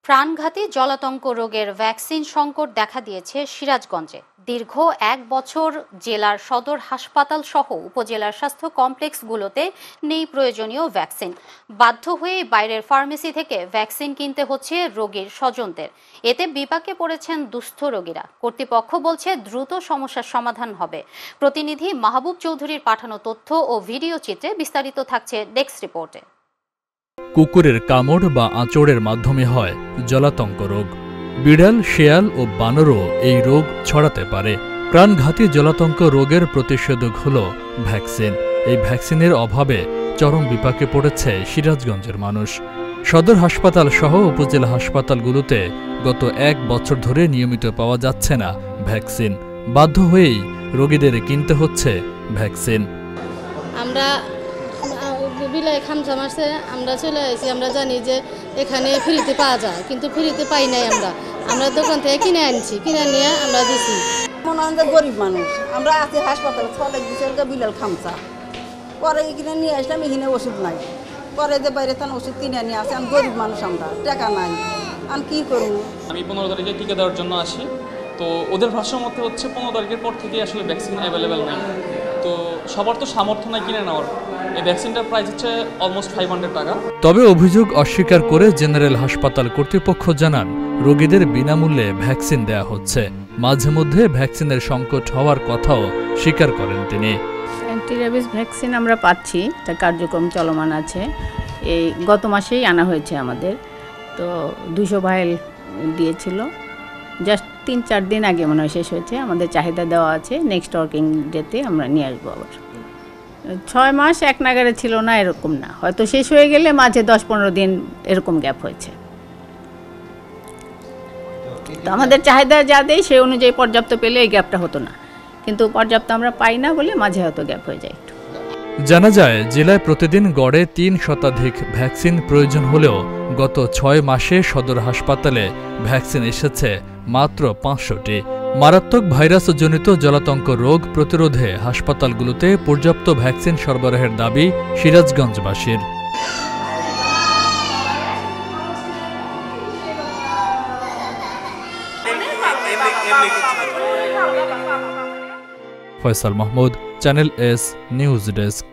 প্রাণঘাতী জলাতঙ্ক রোগের ভ্যাকসিন সংকট দেখা দিয়েছে সিরাজগঞ্জে। দীর্ঘ 1 বছর জেলার সদর হাসপাতাল সহ উপজেলার স্বাস্থ্য কমপ্লেক্সগুলোতে নেই প্রয়োজনীয় ভ্যাকসিন। বাধ্য হয়ে বাইরের ফার্মেসি থেকে ভ্যাকসিন কিনতে হচ্ছে রোগীর স্বজনদের। এতে বিপাকে পড়েছেন দুস্থ রোগীরা। কর্তৃপক্ষ বলছে দ্রুত সমস্যার সমাধান হবে। প্রতিনিধি মাহবুব চৌধুরীর পাঠানো তথ্য ও ভিডিও চিত্রে বিস্তারিত থাকছে ডেস্ক রিপোর্টে। কুকুরের কামড় বা আঁচড়ের মাধ্যমে হয় জলাতঙ্ক রোগ। বিড়াল, শেয়াল ও বানরও এই রোগ ছড়াতে পারে। প্রাণঘাতী জলাতঙ্ক রোগের প্রতিষেধক হল ভ্যাকসিন। এই ভ্যাকসিনের অভাবে চরম বিপাকে পড়েছে সিরাজগঞ্জের মানুষ। সদর হাসপাতাল সহ উপজেলা হাসপাতালগুলোতে গত 1 বছর ধরে নিয়মিত পাওয়া যাচ্ছে না ভ্যাকসিন। বাধ্য হয়েই রোগীদের কিনতে হচ্ছে ভ্যাকসিন। আমরা বিলাই খামসা মারছে, আমরা চলে আসি। আমরা জানি যে এখানে ফ্রিতে পাওয়া যায়, কিন্তু ফ্রিতে পাই নাই। আমরা দোকান থেকে কিনে আনছি, কিনে নিয়ে আমরা দিছি। মনে হয় যে গরিব মানুষ, আমরা আছি হাসপাতালে চলে দিচ্ছে বিলাল খামসা, পরে এখানে নিয়ে আসলাম, এখানে ওষুধ নাই। পরে যে বাইরে তার ওষুধ কিনে নিয়ে আসে। আমি গরিব মানুষ, আমরা টাকা নাই, আমি কি করবো। আমি 15 তারিখে টিকা দেওয়ার জন্য আসি। তো ওদের ভাষ্য মতে হচ্ছে 15 তারিখের পর থেকে আসলে ভ্যাকসিন অ্যাভেলেবেল নাই। তো সবার তো সামর্থ্য নাই কিনে নেওয়ার। এই ভ্যাকসিনটার প্রাইস হচ্ছে অলমোস্ট 500 টাকা। তবে অভিযোগ অস্বীকার করে জেনারেল হাসপাতাল কর্তৃপক্ষ জানান, রোগীদের বিনামূল্যে ভ্যাকসিন দেয়া হচ্ছে। মাঝে মধ্যে ভ্যাকসিনের সংকট হওয়ার কথাও স্বীকার করেন তিনি। অ্যান্টিরেবিস ভ্যাকসিন আমরা পাচ্ছি, তার কার্যক্রম চলমান আছে। এই গত মাসেই আনা হয়েছে আমাদের। তো 200 ভাইল দিয়েছিল, জাস্ট 3-4 দিন আগে মনে হয় শেষ হয়েছে। আমাদের চাহিদা দেওয়া আছে, নেক্সট ওয়ার্কিং ডেতে আমরা নিয়ে আসবো আবার। 6 মাস এক নাগারে ছিল না, এরকম না, হয়তো শেষ হয়ে গেলে মাঝে 10-15 দিন এরকম গ্যাপ হয়েছে। তো আমাদের চাহিদা যা দেয় সেই অনুযায়ী পর্যাপ্ত পেলে এই গ্যাপটা হতো না, কিন্তু পর্যাপ্ত আমরা পাই না বলে মাঝে হয়তো গ্যাপ হয়ে যায় একটু। জানা যায়, জেলায় প্রতিদিন গড়ে 3 শতাধিক ভ্যাকসিন প্রয়োজন হলেও গত 6 মাসে সদর হাসপাতালে ভ্যাকসিন এসেছে মাত্র 500টি। মারাত্মক ভাইরাসজনিত জলাতঙ্ক রোগ প্রতিরোধে হাসপাতালগুলোতে পর্যাপ্ত ভ্যাকসিন সরবরাহের দাবি সিরাজগঞ্জবাসীর। Faisal Mahmud, channel S news desk.